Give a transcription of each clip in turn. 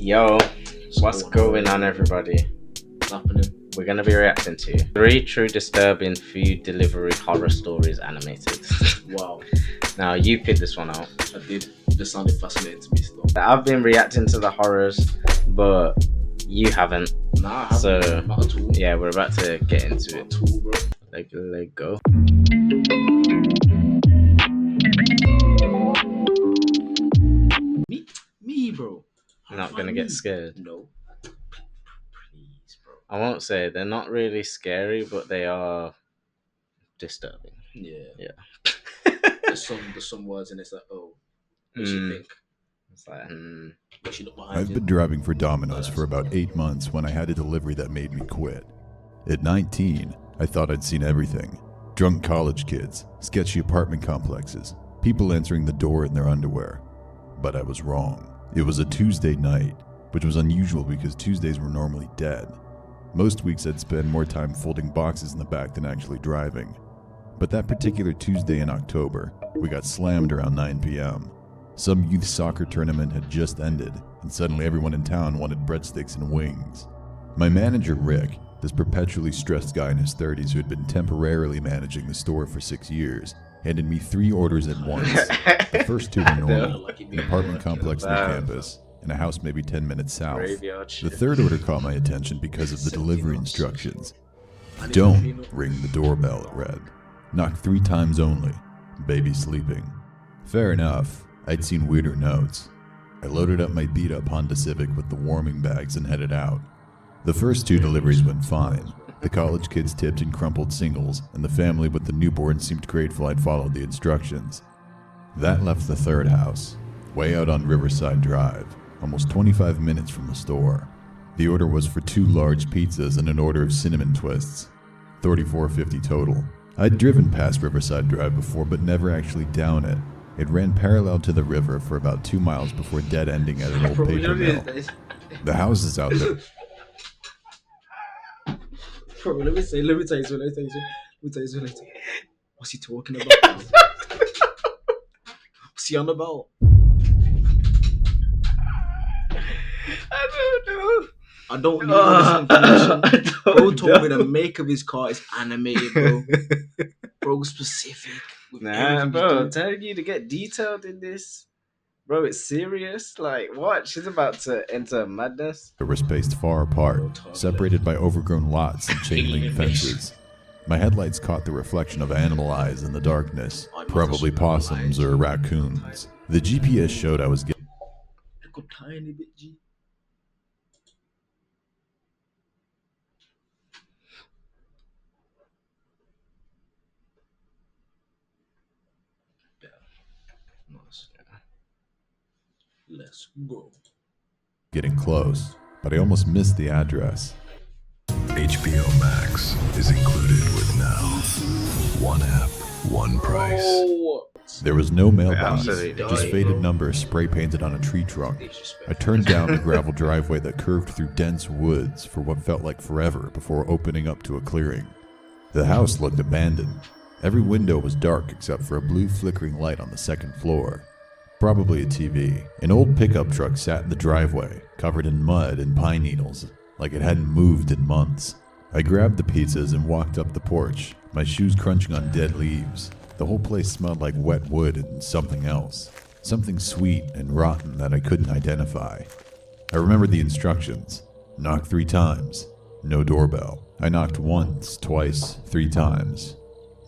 Yo, what's going on, everybody? What's happening? We're gonna be reacting to 3 true disturbing food delivery horror stories animated. Wow, Now, you picked this one out. I did. This sounded fascinating to me still. I've been reacting to the horrors, but you haven't. Nah, I haven't. So, Not at all. yeah, we're about to get into Not it. at all, bro. Let go. Me, bro. I'm not gonna get scared. No. Please, bro. I won't say they're not really scary, but they are disturbing. Yeah. Yeah. There's some words in it that makes you think. It's like, Makes you look behind I've you. been driving for Domino's for about 8 months when I had a delivery that made me quit. At 19, I thought I'd seen everything. Drunk college kids, sketchy apartment complexes, people answering the door in their underwear. But I was wrong. It was a Tuesday night, which was unusual because Tuesdays were normally dead. Most weeks I'd spend more time folding boxes in the back than actually driving. But that particular Tuesday in October, we got slammed around 9 p.m. Some youth soccer tournament had just ended, and suddenly everyone in town wanted breadsticks and wings. My manager, Rick, this perpetually stressed guy in his 30s who had been temporarily managing the store for 6 years, handed me 3 orders at once. The first 2 were normal, an apartment complex near campus, and a house maybe 10 minutes south. The third order caught my attention because of the delivery instructions. Don't ring the doorbell, it read. Knock 3 times only. Baby sleeping. Fair enough. I'd seen weirder notes. I loaded up my beat-up Honda Civic with the warming bags and headed out. The first 2 deliveries went fine. The college kids tipped in crumpled singles, and the family with the newborn seemed grateful I'd followed the instructions. That left the third house, way out on Riverside Drive, almost 25 minutes from the store. The order was for 2 large pizzas and an order of cinnamon twists. $34.50 total. I'd driven past Riverside Drive before, but never actually down it. It ran parallel to the river for about 2 miles before dead-ending at an old paper mill. The houses out there. Bro, let me tell you something. What's he talking about? What's he on about? I don't know. I don't need all this information. Bro told me the make of his car is animated, bro. Bro, specific. Nah, bro, I'm telling you to get detailed in this. Bro, it's serious. Like, what? She's about to enter madness. They were spaced far apart, separated by overgrown lots and chain link fences. My headlights caught the reflection of animal eyes in the darkness, probably possums or raccoons. The GPS showed I was getting a tiny bit, G. Nice. Let's go. Getting close, but I almost missed the address. HBO Max is included with now. 1 app, 1 price. Oh. There was no mailbox, Absolutely. just faded numbers spray painted on a tree trunk. I turned down the gravel driveway that curved through dense woods for what felt like forever before opening up to a clearing. The house looked abandoned. Every window was dark except for a blue flickering light on the second floor. Probably a TV. An old pickup truck sat in the driveway, covered in mud and pine needles, like it hadn't moved in months. I grabbed the pizzas and walked up the porch, my shoes crunching on dead leaves. The whole place smelled like wet wood and something else. Something sweet and rotten that I couldn't identify. I remembered the instructions. Knock 3 times. No doorbell. I knocked once, twice, 3 times.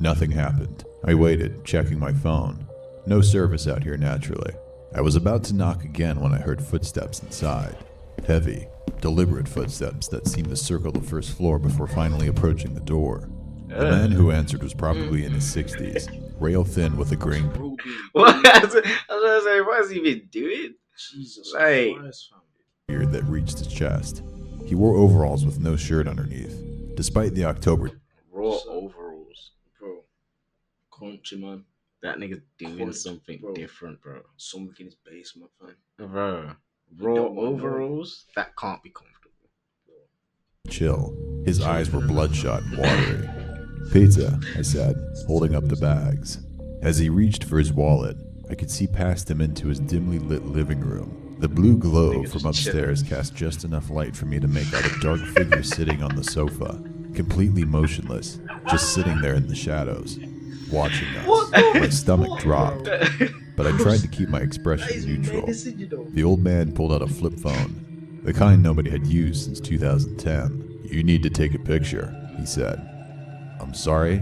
Nothing happened. I waited, checking my phone. No service out here naturally. I was about to knock again when I heard footsteps inside. Heavy, deliberate footsteps that seemed to circle the first floor before finally approaching the door. The man who answered was probably in his 60s, rail thin with a green What? I was gonna say, what has he been doing? Jesus Like- Christ, fam. beard that reached his chest. He wore overalls with no shirt underneath. Despite the October Raw overalls. Bro. Country, man. That nigga's doing Crunch, something bro. different, bro. Something in his basement, fam. Bro, raw don't wanna know. overalls? That can't be comfortable. chill, his eyes were bloodshot and watery. "Pizza," I said, holding up the bags. As he reached for his wallet, I could see past him into his dimly lit living room, The blue glow Nigga from just upstairs cast just enough light for me to make out a dark figure sitting on the sofa, completely motionless, just sitting there in the shadows, watching us. My stomach dropped, but I tried to keep my expression neutral. The old man pulled out a flip phone, the kind nobody had used since 2010. "You need to take a picture," he said. "I'm sorry?"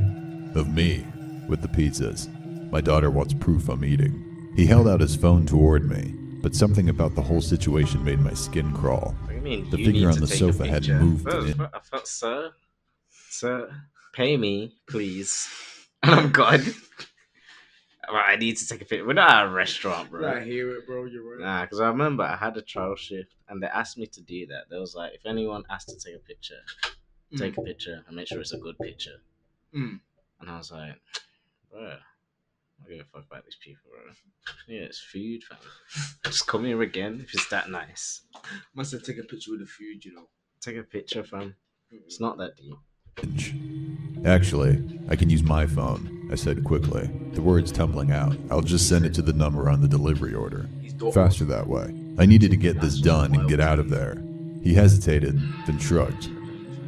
"Of me, with the pizzas. My daughter wants proof I'm eating." He held out his phone toward me, but something about the whole situation made my skin crawl. What do you mean? The You figure need on to the take a sofa had picture? moved I thought, sir, pay me, please. And I'm gone. Right, I need to take a picture. We're not at a restaurant, bro. I hear it, bro. You're right. Nah, because I remember I had a trial shift and they asked me to do that. They was like, if anyone asked to take a picture, take a picture and make sure it's a good picture. Mm. And I was like, bro, I don't give a fuck about these people, bro. Yeah, it's food, fam. Just come here again if it's that nice. Must have taken a picture with the food, you know. Take a picture, fam. It's not that deep. "Actually, I can use my phone," I said quickly, the words tumbling out. "I'll just send it to the number on the delivery order. Faster that way. I needed to get this done and get out of there." He hesitated, then shrugged.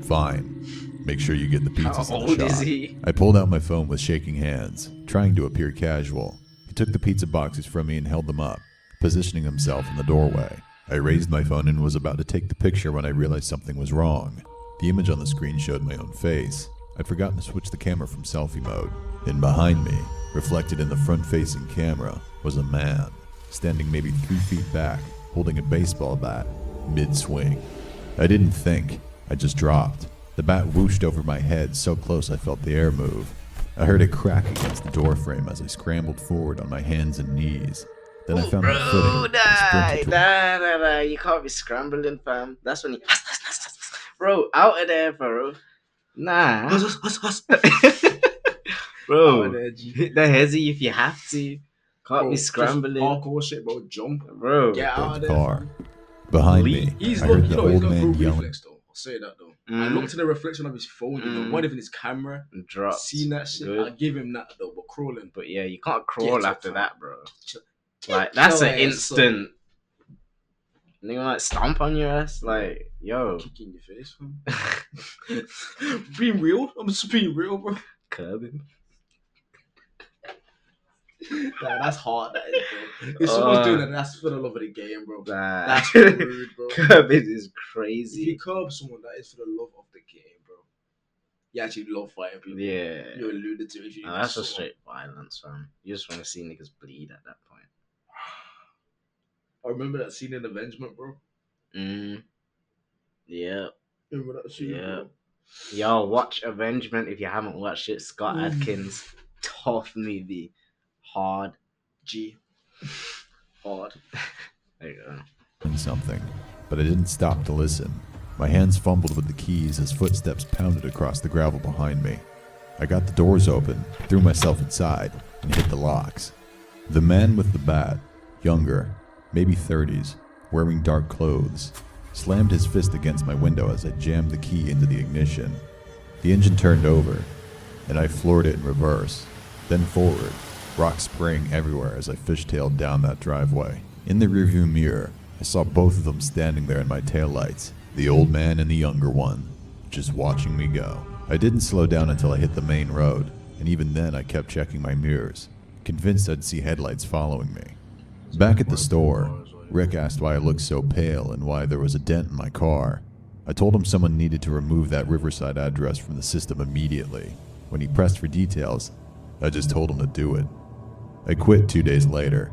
"Fine. Make sure you get the pizzas How in the old shot." is he? I pulled out my phone with shaking hands, trying to appear casual. He took the pizza boxes from me and held them up, positioning himself in the doorway. I raised my phone and was about to take the picture when I realized something was wrong. The image on the screen showed my own face. I'd forgotten to switch the camera from selfie mode. And behind me, reflected in the front-facing camera, was a man, standing maybe 3 feet back, holding a baseball bat, mid-swing. I didn't think, I just dropped. The bat whooshed over my head so close I felt the air move. I heard it crack against the doorframe as I scrambled forward on my hands and knees. Then I found my footing and sprinted toward Nah. You can't be scrambling, fam. That's when you... Bro, out of there, bro. Nah. Bro, Out of there, G. hit the hezzy if you have to. Can't be Just scrambling. Hardcore shit, bro. Jump. Bro. Get out toward of the there, car. fam. Behind me, He's I got, heard you the know, he's old got man good yelling. reflex though. I'll say that though. I looked at the reflection of his phone, you know, not even his camera. Dropped. Seen that shit. Good. I'll give him that though, but crawling. But yeah, you can't crawl Get up, after fam. that, bro. Ch- Like, that's your an ass, instant. Nigga might stomp on your ass. Like, yo. Kick in your face, fam. Being real. I'm just being real, bro. Curbing. Nah, that's hard, that is, bro. If someone's doing that, that's for the love of the game, bro. Nah. That's rude, bro. Curbing is If you crazy. curb someone, that is for the love of the game, bro. You actually love fighting people. Yeah. You're alluded to if you Nah, that's just straight violence, fam. You just want to see niggas bleed at that point. I remember that scene in Avengement, bro. Yeah. Remember that scene, Yeah. bro? Yo, watch Avengement if you haven't watched it. Scott Adkins, tough movie. Hard. G. Hard. There you go. Doing something, but I didn't stop to listen. My hands fumbled with the keys as footsteps pounded across the gravel behind me. I got the doors open, threw myself inside, and hit the locks. The man with the bat, younger, maybe 30s, wearing dark clothes, slammed his fist against my window as I jammed the key into the ignition. The engine turned over, and I floored it in reverse, then forward, rocks spraying everywhere as I fishtailed down that driveway. In the rearview mirror, I saw both of them standing there in my taillights, the old man and the younger one, just watching me go. I didn't slow down until I hit the main road, and even then I kept checking my mirrors, convinced I'd see headlights following me. Back at the store, Rick asked why I looked so pale and why there was a dent in my car. I told him someone needed to remove that Riverside address from the system immediately. When he pressed for details, I just told him to do it. I quit 2 days later.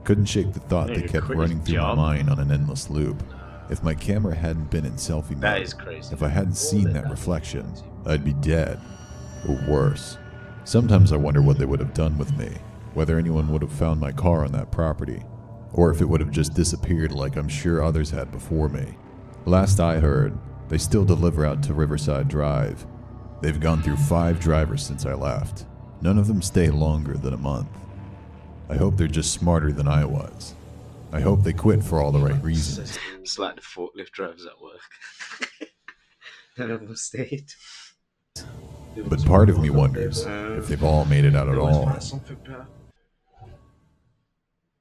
Couldn't shake the thought that Nigga kept quit running his through my job? mind on an endless loop. If my camera hadn't been in selfie mode, That is crazy. if I hadn't seen that reflection, I'd be dead. Or worse. Sometimes I wonder what they would have done with me, whether anyone would have found my car on that property, or if it would have just disappeared like I'm sure others had before me. Last I heard, they still deliver out to Riverside Drive. They've gone through 5 drivers since I left. None of them stay longer than a month. I hope they're just smarter than I was. I hope they quit for all the right reasons. It's like the forklift drivers at work. None of them stayed. But part of me wonders if they've all made it out at all. Something better.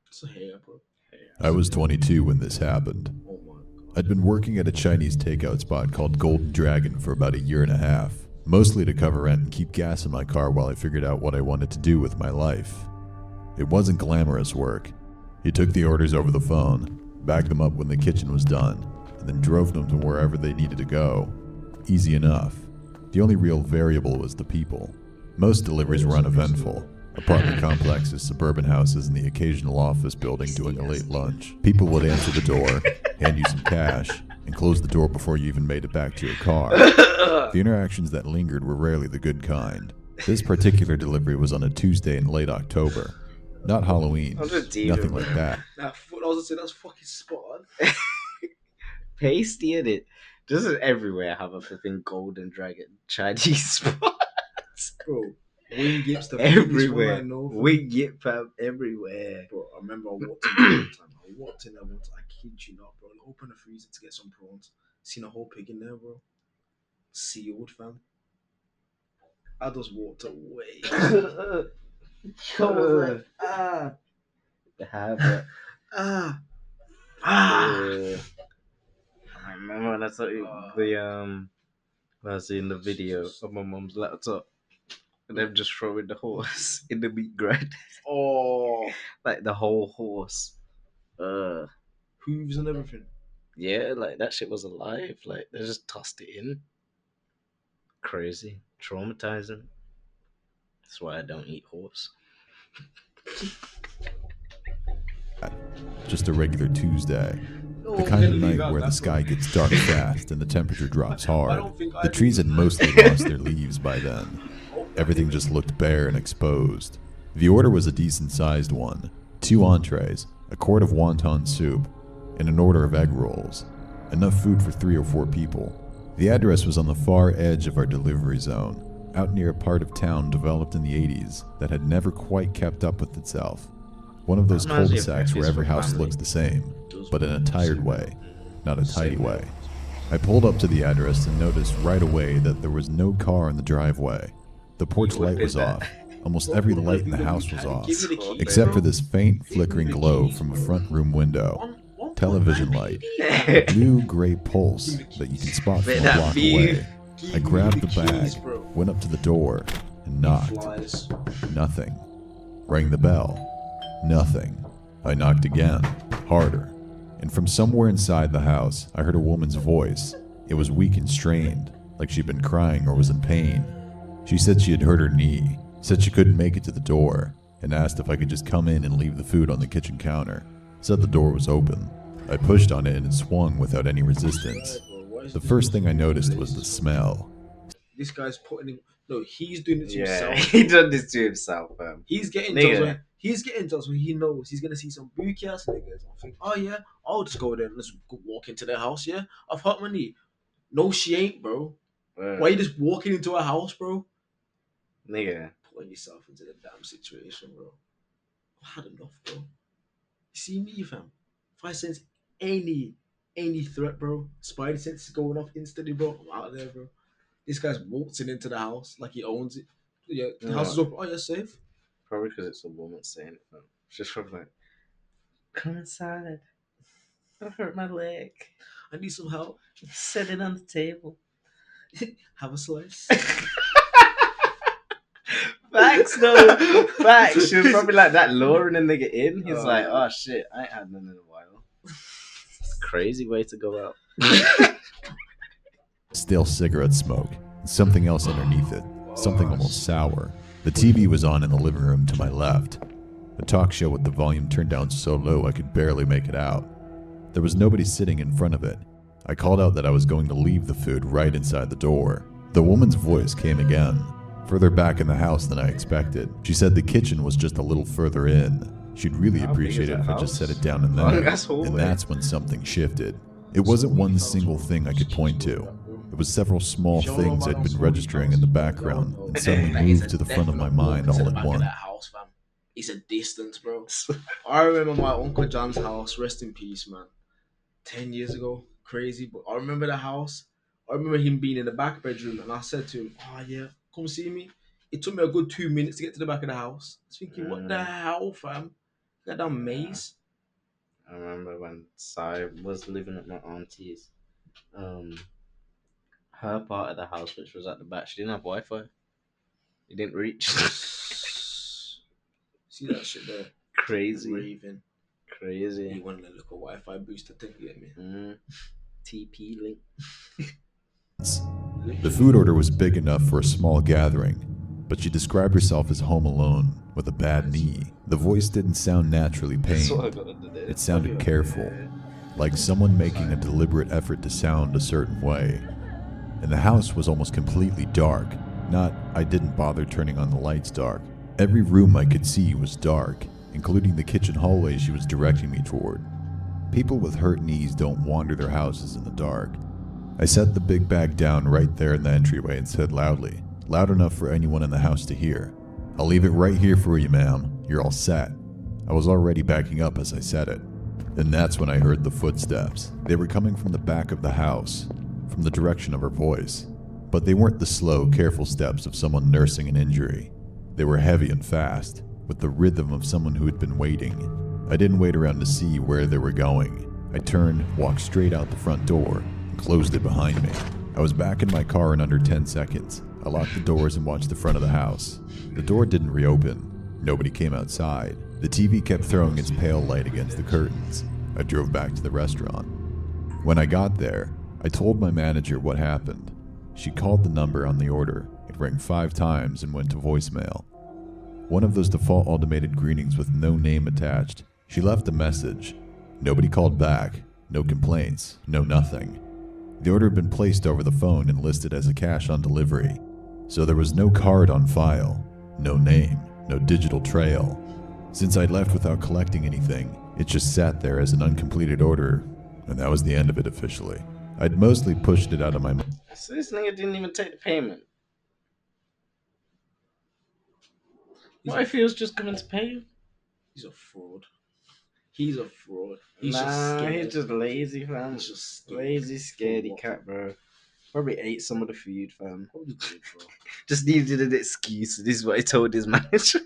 It's a hair, bro. Yeah. I was 22 when this happened. Oh my god. I'd been working at a Chinese takeout spot called Golden Dragon for about a year and a half, mostly to cover rent and keep gas in my car while I figured out what I wanted to do with my life. It wasn't glamorous work. He took the orders over the phone, bagged them up when the kitchen was done, and then drove them to wherever they needed to go. Easy enough. The only real variable was the people. Most deliveries were uneventful. Apartment complexes, suburban houses, and the occasional office building doing a late lunch. People would answer the door, hand you some cash, and close the door before you even made it back to your car. The interactions that lingered were rarely the good kind. This particular delivery was on a Tuesday in late October. Not Halloween. Nothing like that. I was gonna say that's fucking spot on. Pasty in it. Just everywhere have a flipping Golden Dragon Chinese spot. Bro, Wing Gip's the Everywhere. one I know. Wing Yip fam everywhere. Bro, I remember I walked in there one time. I walked in there once. I kid you not, bro. I opened the freezer to get some prawns. Seen a whole pig in there, bro. Sealed, fam. I just walked away. I was like, Have it. ah. I remember when I saw when I was seeing the video of my mum's laptop and them just throwing the horse in the meat grind. Oh, Like the whole horse. hooves and everything. Yeah, like that shit was alive. Like they just tossed it in. Crazy. Traumatizing. That's why I don't eat horse. Just a regular Tuesday. The kind of night where the sky gets dark fast and the temperature drops hard. The trees had mostly lost their leaves by then. Everything just looked bare and exposed. The order was a decent-sized one. 2 entrees, a quart of wonton soup, and an order of egg rolls. Enough food for 3 or 4 people. The address was on the far edge of our delivery zone, out near a part of town developed in the 80s that had never quite kept up with itself. One of those cul-de-sacs where every house looks the same, but in a tired way, not a tidy way. I pulled up to the address and noticed right away that there was no car in the driveway. The porch light was off. Almost every light in the house was off, except for this faint flickering glow from a front room window. Television light. A blue-gray pulse that you can spot from a block away. I grabbed the bag, went up to the door, and knocked. Nothing. Rang the bell. Nothing. I knocked again, harder. And from somewhere inside the house, I heard a woman's voice. It was weak and strained, like she'd been crying or was in pain. She said she had hurt her knee, said she couldn't make it to the door, and asked if I could just come in and leave the food on the kitchen counter. Said the door was open. I pushed on it and it swung without any resistance. The first thing I noticed was the smell. This guy's putting in. No, he's doing it to Yeah, himself. he done this to himself, fam. He's getting Nigga. jobs when he knows he's gonna see some bookie ass niggas. I think, oh yeah, I'll just go there. Let's go walk into their house. Yeah, I've hurt my knee. No, she ain't, bro. Why you just walking into a house, bro? Nigga. Putting yourself into the damn situation, bro. I've had enough, bro. You see me, fam. If I sense any threat, bro, spidey sense is going off instantly, bro. I'm out of there, bro. This guy's waltzing into the house like he owns it. Yeah, the house is open. Oh, you're safe. Probably because it's a woman saying it, fam. It's just probably like, come inside. I hurt my leg. I need some help. Set it on the table. Have a slice. Facts, though. Facts. She was probably like that, luring a nigga in. He's like, oh shit, I ain't had none in a while. It's a crazy way to go out. Still cigarette smoke, and something else underneath it, something almost sour. The TV was on in the living room to my left. A talk show with the volume turned down so low I could barely make it out. There was nobody sitting in front of it. I called out that I was going to leave the food right inside the door. The woman's voice came again, further back in the house than I expected. She said the kitchen was just a little further in. She'd really appreciate it if I just set it down in there. And that's when something shifted. It wasn't one single thing I could point to. It was several small things I'd been registering in the background and suddenly moved to the front of my mind all at once. It's a distance, bro. I remember my Uncle John's house, rest in peace, man. 10 years ago, crazy, but I remember the house. I remember him being in the back bedroom, and I said to him, oh yeah, come see me. It took me a good 2 minutes to get to the back of the house. I was thinking, what the hell, fam? That damn maze. I remember when Sai was living at my auntie's. Um, her part of the house, which was at the back, she didn't have Wi-Fi. It didn't reach. See that shit there? Crazy, Raving. crazy. You want a little Wi-Fi booster thing, you get me? TP link. The food order was big enough for a small gathering, but she described herself as home alone with a bad knee. The voice didn't sound naturally That's what I pained. got under there. It sounded careful, like someone making a deliberate effort to sound a certain way. And the house was almost completely dark. Not, I didn't bother turning on the lights dark. Every room I could see was dark, including the kitchen hallway she was directing me toward. People with hurt knees don't wander their houses in the dark. I set the big bag down right there in the entryway and said loudly, loud enough for anyone in the house to hear, "I'll leave it right here for you, ma'am. You're all set." I was already backing up as I said it. And that's when I heard the footsteps. They were coming from the back of the house, from the direction of her voice. But they weren't the slow, careful steps of someone nursing an injury. They were heavy and fast, with the rhythm of someone who had been waiting. I didn't wait around to see where they were going. I turned, walked straight out the front door, and closed it behind me. I was back in my car in under 10 seconds. I locked the doors and watched the front of the house. The door didn't reopen. Nobody came outside. The TV kept throwing its pale light against the curtains. I drove back to the restaurant. When I got there, I told my manager what happened. She called the number on the order. It rang 5 times and went to voicemail. One of those default automated greetings with no name attached. She left a message. Nobody called back. No complaints. No nothing. The order had been placed over the phone and listed as a cash on delivery. So there was no card on file. No name. No digital trail. Since I'd left without collecting anything, it just sat there as an uncompleted order, and that was the end of it officially. I'd mostly pushed it out of my mind. So this nigga didn't even take the payment. What if he was just coming to pay you? He's a fraud. He's a fraud. He's Nah, just scared. he's just lazy, fam. He's just scared. Lazy, scaredy cat, bro. Probably ate some of the food, fam. Probably did, bro. Just needed an excuse. This is what he told his manager.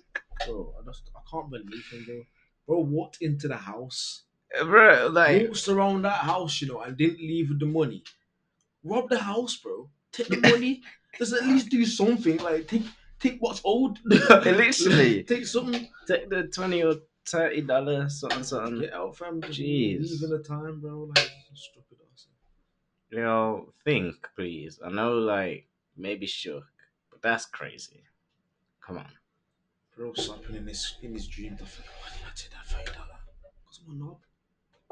Bro, I can't believe him, bro. Bro walked into the house, Bro, like, walked around that house, and didn't leave with the money. Rob the house, bro. Take the money. Just at least do something. Like take what's owed. literally. Take something. Take the $20 or $30, something. Get out, fam. Jeez. Leave in the time, bro. Like stupid ass. Think, please. I know, like, maybe shook, but that's crazy. Come on. Bro, slapping in his dream. I think, why did I take that $30? Because I'm a knob.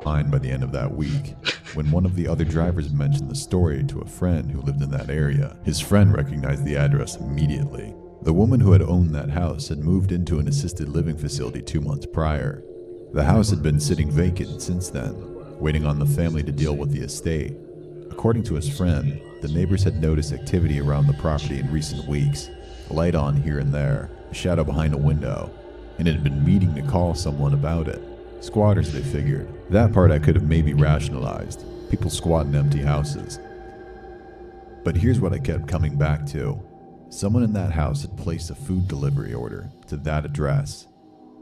Fine by the end of that week. When one of the other drivers mentioned the story to a friend who lived in that area, his friend recognized the address immediately. The woman who had owned that house had moved into an assisted living facility 2 months prior. The house had been sitting vacant since then, waiting on the family to deal with the estate. According to his friend, the neighbors had noticed activity around the property in recent weeks, a light on here and there, a shadow behind a window, and had been meaning to call someone about it. Squatters, they figured. That part I could have maybe rationalized. People squat in empty houses. But here's what I kept coming back to. Someone in that house had placed a food delivery order to that address.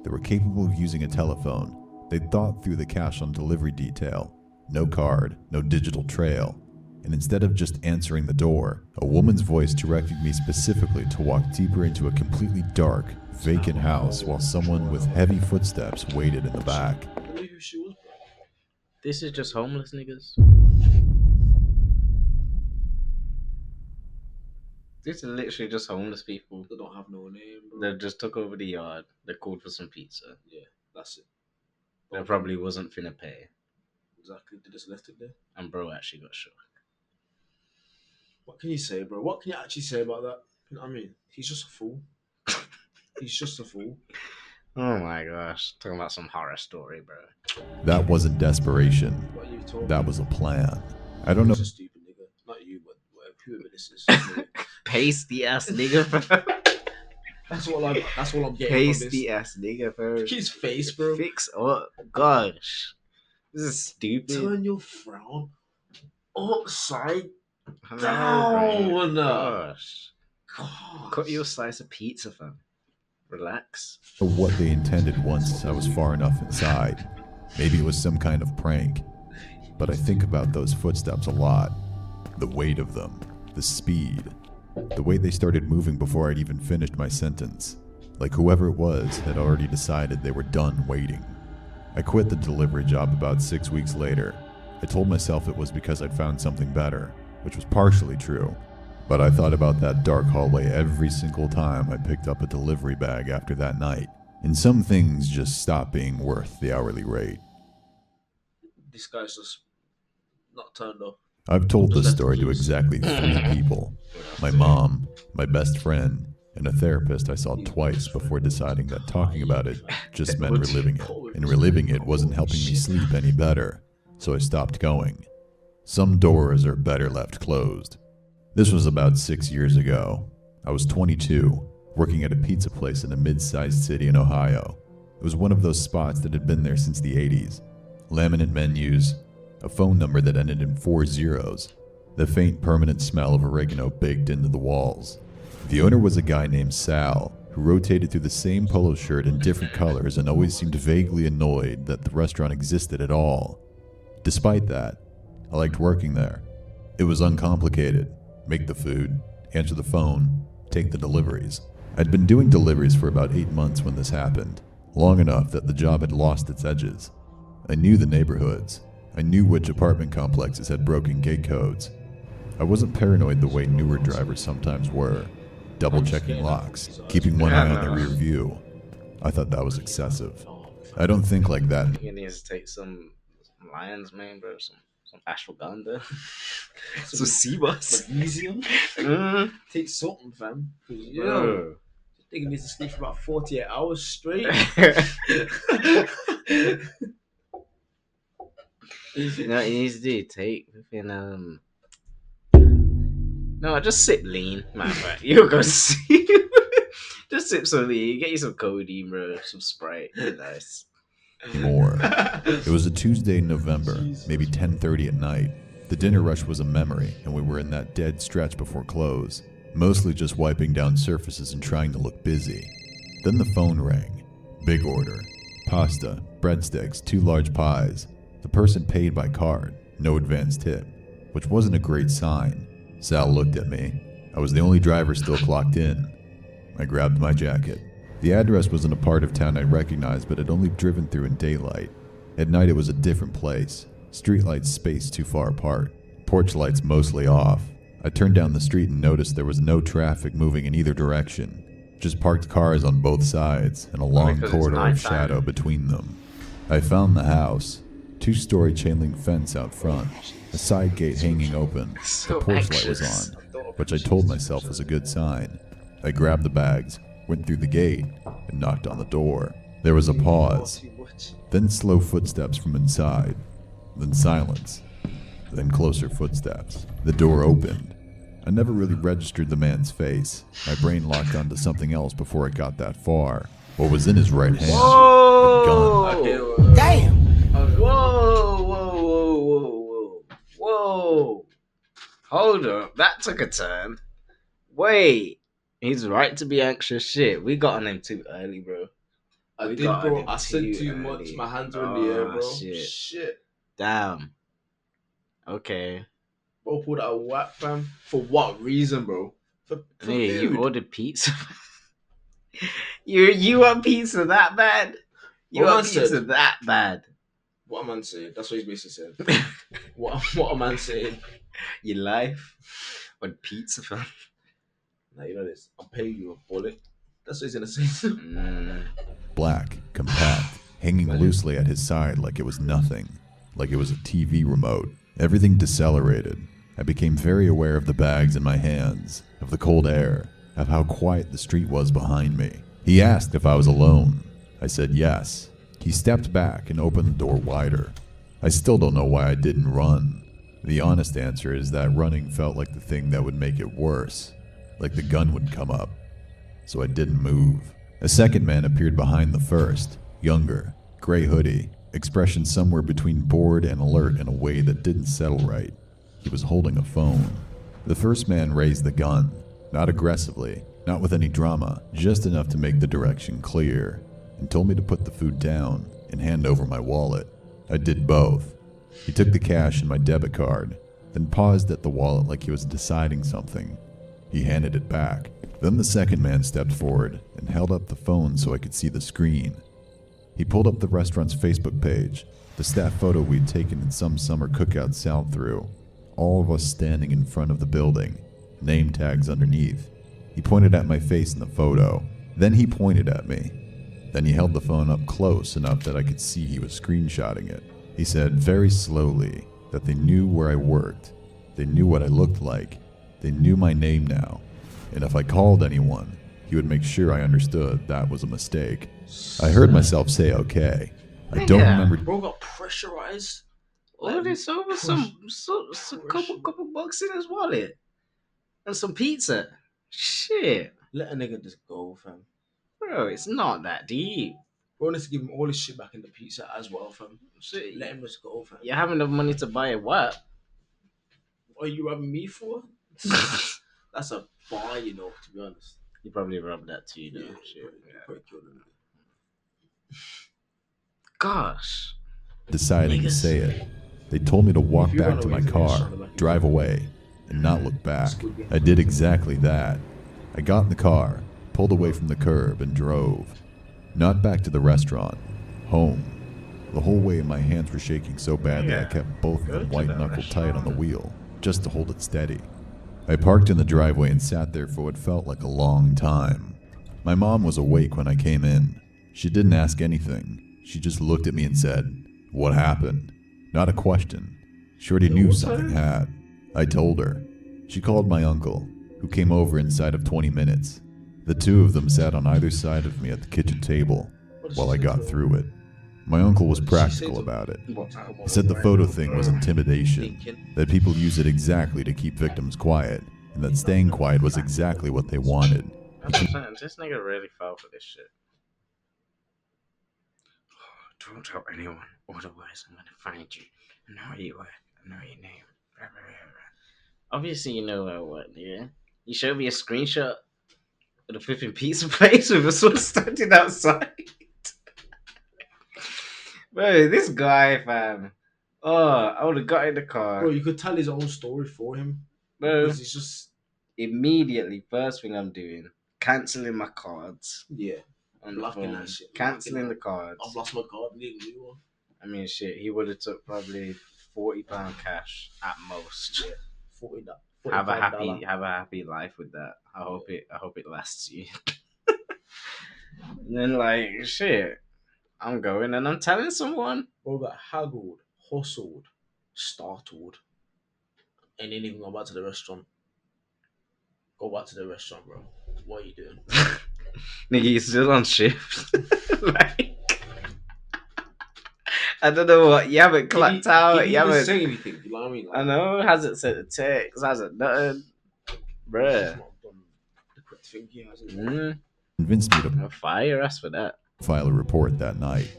They were capable of using a telephone. They'd thought through the cash on delivery detail. No card, no digital trail. And instead of just answering the door, a woman's voice directed me specifically to walk deeper into a completely dark, vacant house while someone with heavy footsteps waited in the back. I don't know who she was, bro. This is just homeless niggas. This is literally just homeless people. They don't have no name, bro. They just took over the yard. They called for some pizza. Yeah, that's it. They probably wasn't finna pay. Exactly. They just left it there. And bro actually got shot. What can you say, bro? What can you actually say about that? You know what I mean? He's just a fool. He's just a fool. Oh my gosh. Talking about some horror story, bro. That wasn't desperation. What you told That me. was a plan. I don't know. He's a stupid nigga. Not you, but whoever this is. Pasty ass nigga, bro. That's all I'm getting from Pasty this. ass nigga, bro. His face, bro. Fix up. Gosh. This is stupid. Turn your frown upside I know, down. bro. Gosh. God. Cut your slice of pizza, fam. Relax. What they intended once I was far enough inside. Maybe it was some kind of prank. But I think about those footsteps a lot. The weight of them, the speed, the way they started moving before I'd even finished my sentence. Like whoever it was had already decided they were done waiting. I quit the delivery job about 6 weeks later. I told myself it was because I'd found something better, which was partially true. But I thought about that dark hallway every single time I picked up a delivery bag after that night. And some things just stopped being worth the hourly rate. This guy's just not turned up. I've told Just this left the story to keys. exactly 3 people. My mom, my best friend, and a therapist I saw twice before deciding that talking about it just meant reliving it. And reliving it wasn't helping me sleep any better, so I stopped going. Some doors are better left closed. This was about 6 years ago. I was 22, working at a pizza place in a mid-sized city in Ohio. It was one of those spots that had been there since the 80s. Laminate menus, a phone number that ended in 4 zeros, the faint permanent smell of oregano baked into the walls. The owner was a guy named Sal, who rotated through the same polo shirt in different colors and always seemed vaguely annoyed that the restaurant existed at all. Despite that, I liked working there. It was uncomplicated. Make the food, answer the phone, take the deliveries. I'd been doing deliveries for about 8 months when this happened, long enough that the job had lost its edges. I knew the neighborhoods. I knew which apartment complexes had broken gate codes. I wasn't paranoid the way newer drivers sometimes were, double-checking locks, keeping one eye on the rear view. I thought that was excessive. I don't think like that. I think it needs to take some lion's mane, bro. Some ashwagandha. Some sea bus. Magnesium. Take something, fam. Yo, Bro. I think it needs to sleep for about 48 hours straight. You know what you need to do? Take fucking no, just sip lean, man. Right? You'll go see. Just sip some lean. Get you some codeine, bro. Some Sprite. Nice. More. It was a Tuesday in November, maybe 10:30 at night. The dinner rush was a memory, and we were in that dead stretch before close, mostly just wiping down surfaces and trying to look busy. Then the phone rang. Big order. Pasta, breadsticks, 2 large pies. The person paid by card, no advance tip, which wasn't a great sign. Sal looked at me. I was the only driver still clocked in. I grabbed my jacket. The address was in a part of town I recognized but had only driven through in daylight. At night it was a different place. Streetlights spaced too far apart. Porch lights mostly off. I turned down the street and noticed there was no traffic moving in either direction. Just parked cars on both sides and a long because it's corridor of nighttime. shadow between them. I found the house. 2-story chain link fence out front. A side gate hanging open. So The porch light was anxious. on, which I told myself was a good sign. I grabbed the bags, went through the gate, and knocked on the door. There was a pause, then slow footsteps from inside, then silence, then closer footsteps. The door opened. I never really registered the man's face. My brain locked onto something else before it got that far. What was in his right hand? Whoa! A gun. Okay, well, damn! Whoa! Whoa! Whoa! Whoa! Whoa! Hold up, that took a turn. Wait, he's right to be anxious. Shit, we got on him too early, bro. I We did, got bro. him I said too too much. early. My hands are in the air, Oh, bro. shit. Shit. Damn. Okay. Bro, pulled out a whack, fam. For what reason, bro? For Hey, food. you ordered pizza. you want pizza that bad? You What want man said? pizza that bad? What a man saying? That's what he's basically said. What a man saying? Your life on pizza, fam. Now you know this. I'll pay you a bullet. That's what he's gonna say. Black, compact, hanging loosely at his side like it was nothing, like it was a TV remote. Everything decelerated. I became very aware of the bags in my hands, of the cold air, of how quiet the street was behind me. He asked if I was alone. I said yes. He stepped back and opened the door wider. I still don't know why I didn't run. The honest answer is that running felt like the thing that would make it worse, like the gun would come up. So I didn't move. A second man appeared behind the first, younger, gray hoodie, expression somewhere between bored and alert in a way that didn't settle right. He was holding a phone. The first man raised the gun, not aggressively, not with any drama, just enough to make the direction clear, and told me to put the food down and hand over my wallet. I did both. He took the cash and my debit card, then paused at the wallet like he was deciding something. He handed it back. Then the second man stepped forward and held up the phone so I could see the screen. He pulled up the restaurant's Facebook page, the staff photo we'd taken in some summer cookout south through. All of us standing in front of the building, name tags underneath. He pointed at my face in the photo. Then he pointed at me. Then he held the phone up close enough that I could see he was screenshotting it. He said very slowly that they knew where I worked. They knew what I looked like. They knew my name now. And if I called anyone, he would make sure I understood that was a mistake. I heard myself say okay. I don't remember. Bro got pressurized. All this over some couple bucks in his wallet and some pizza. Shit, Let a nigga just go, fam. bro, it's not that deep. Bro needs to give him all his shit back in the pizza as well, fam. Shit, Let him just go, fam. you have enough money to buy a what? What are you robbing me for? That's a bar, you know, to be honest. You probably robbed that too, though. Yeah, Shit, yeah. probably killed him. Gosh. Deciding to Niggas. say it. They told me to walk If you back run to away my from it, car, shut it back. drive away, and not look back. I did exactly that. I got in the car, pulled away from the curb, and drove. Not back to the restaurant. Home. The whole way my hands were shaking so badly I Yeah. kept both of Go them to white the knuckled tight on the restaurant. wheel, just to hold it steady. I parked in the driveway and sat there for what felt like a long time. My mom was awake when I came in. She didn't ask anything. She just looked at me and said, "What happened?" Not a question. She already knew something had. I told her. She called my uncle, who came over inside of 20 minutes. The two of them sat on either side of me at the kitchen table while I got through it. My uncle was practical about it. He said the photo thing was intimidation, that people use it exactly to keep victims quiet, and that staying quiet was exactly what they wanted. This nigga really fell for this shit. Don't tell anyone, otherwise I'm gonna find you. I know where you work. I know your name. Obviously, you know where I work, yeah? You showed me a screenshot of the flipping pizza place with us all standing outside. Bro, this guy, fam. Oh, I would have got in the car. Bro, you could tell his own story for him. Bro, Because it's just, immediately, first thing I'm doing, cancelling my cards yeah. on the Blocking phone. that shit. Cancelling Blocking the cards. I've lost my card, need a new one. I mean, shit, he would have took probably £40 cash at most. Yeah. $40. Have a $45. happy life with that. I hope it lasts you. And then like shit, I'm going and I'm telling someone. Bro got haggled, hustled, startled, and didn't even go back to the restaurant. Go back to the restaurant, bro. What are you doing? Nigga, you still on shift. Like, I don't know what you haven't clocked out. He You didn't haven't. say anything. You know what I mean? I know. Hasn't sent a text. Hasn't nothing. Bruh. He's not done the correct thing here, has he? Convinced me to I'll fire your ass for that. file a report that night.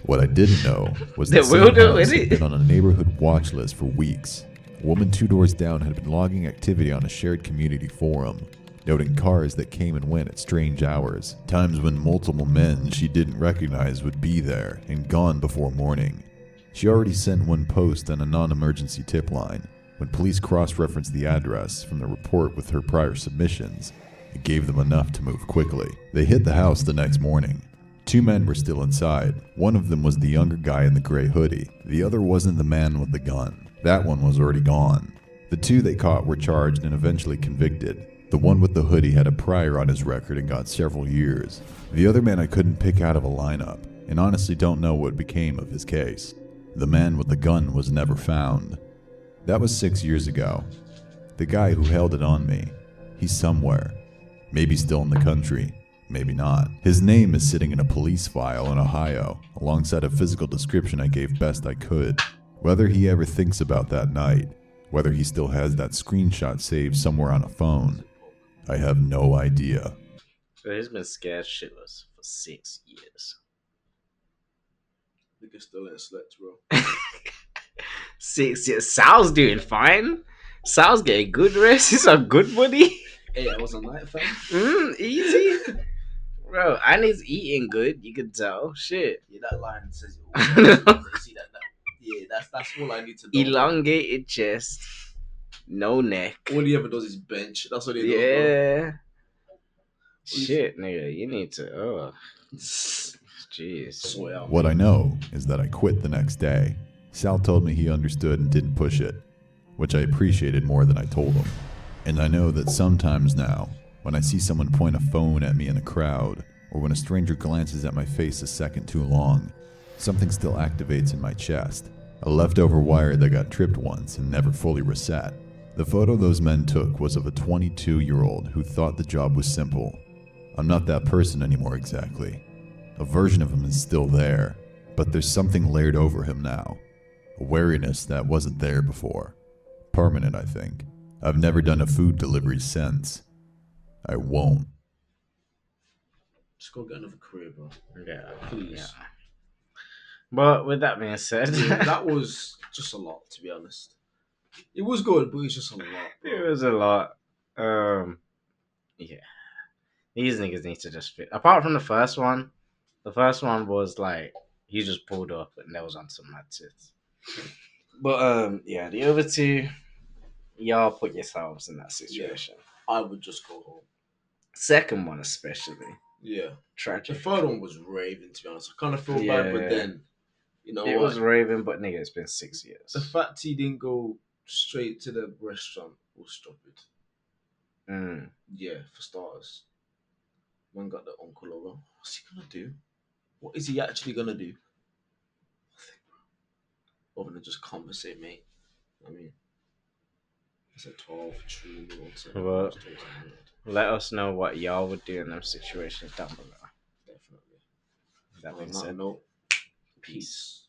What I didn't know was They that will do house it. had been on a neighborhood watch list for weeks. A woman 2 doors down had been logging activity on a shared community forum, noting cars that came and went at strange hours, times when multiple men she didn't recognize would be there and gone before morning. She already sent one post on a non-emergency tip line. When police cross-referenced the address from the report with her prior submissions, it gave them enough to move quickly. They hit the house the next morning. 2 men were still inside. One of them was the younger guy in the gray hoodie. The other wasn't the man with the gun. That one was already gone. The 2 they caught were charged and eventually convicted. The one with the hoodie had a prior on his record and got several years. The other man I couldn't pick out of a lineup, and honestly don't know what became of his case. The man with the gun was never found. That was 6 years ago. The guy who held it on me, he's somewhere. Maybe still in the country, maybe not. His name is sitting in a police file in Ohio, alongside a physical description I gave best I could. Whether he ever thinks about that night, whether he still has that screenshot saved somewhere on a phone, I have no idea. So he's been scared shitless for 6 years. Nigga still ain't slept, bro. 6 years. Sal's doing fine. Sal's getting good rest. He's on good money. Hey, I was a night fan. Easy. Bro, and he's eating good. You can tell. Shit. Yeah, that line says it I know. all. You see that? Yeah, that's all I need to know. Elongated chest, no neck. All he ever does is bench. That's what he does, Yeah. What is- Shit, nigga, you need to. Oh, bro. jeez. Swear. What I know is that I quit the next day. Sal told me he understood and didn't push it, which I appreciated more than I told him. And I know that sometimes now, when I see someone point a phone at me in a crowd, or when a stranger glances at my face a second too long, something still activates in my chest, a leftover wire that got tripped once and never fully reset. The photo those men took was of a 22-year-old who thought the job was simple. I'm not that person anymore exactly. A version of him is still there, but there's something layered over him now. A wariness that wasn't there before. Permanent, I think. I've never done a food delivery since. I won't. Just go get another career, bro. Yeah, Please. yeah. But with that being said, Yeah, that was just a lot, to be honest. It was good, but it's just a lot, bro. it was a lot. Yeah. These niggas need to just fit. Apart from the first one was like he just pulled up and that was on some mad shit. But yeah, the other two, y'all put yourselves in that situation. I would just go home. Second one especially. Yeah. The Tragic. third one was raving, to be honest. I kind of feel Yeah. bad, but then, you know It what? was raving, but nigga, it's been 6 years. The fact he didn't go straight to the restaurant was stupid. Yeah, for starters. Man got the uncle over. What's he gonna do? What is he actually gonna do? Nothing, bro. Other than just compensate, mate. I mean, it's a 12, 3-year-old. Well, let us know what y'all would do in them situations down below. Definitely. That being On that said, note, peace.